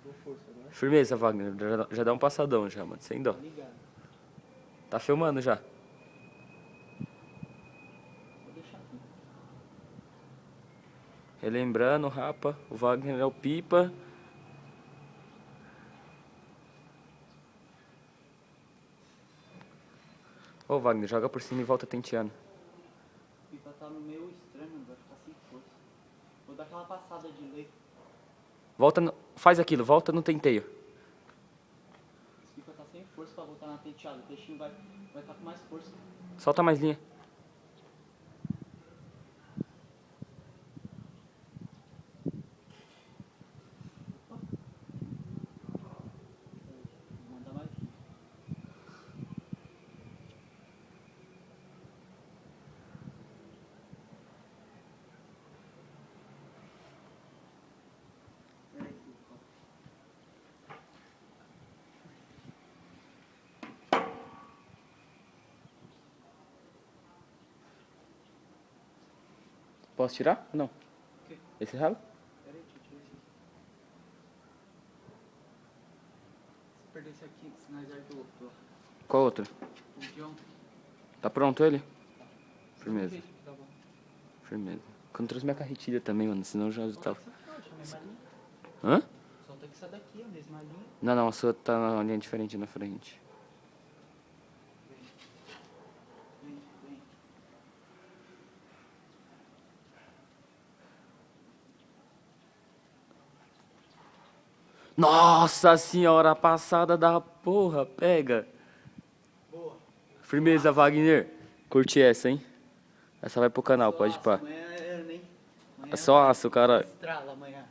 Dou força agora. Firmeza, Wagner. Já dá um passadão já, mano. Sem dó. Tá ligado. Tá filmando já. Vou deixar aqui. Relembrando, rapa. O Wagner é o pipa. Ô, Wagner, joga por cima e volta tenteando. O pipa tá meio estranho, vai ficar sem força. Vou dar aquela passada de lei. Volta no... Faz aquilo, volta no tenteio. Esse pipa tá sem força pra voltar na tenteada. O peixinho vai estar com mais força. Solta mais linha. Vou mandar mais linha. Peraí, pipa. Posso tirar? Não. O quê? Esse ralo? Peraí, deixa eu tirar esse aqui. Se perder esse aqui, se nós ergue o outro, Qual outro? ó. O de ontem. Tá pronto ele? Do Firmeza. jeito que tá bom. Firmeza. Quando trouxe minha carretilha também, mano. Senão eu já Solta tava... essa aqui, ó, a mesma linha. Hã? Solta que essa daqui, a mesma linha. Não, a sua tá na linha diferente na frente. Vem, vem. Nossa senhora, passada da porra, pega. Boa. Firmeza, Wagner. Curti essa, hein? Essa vai pro canal, pode ir pá. Amanhã é, nem. Amanhã É só aço, cara. estrala amanhã.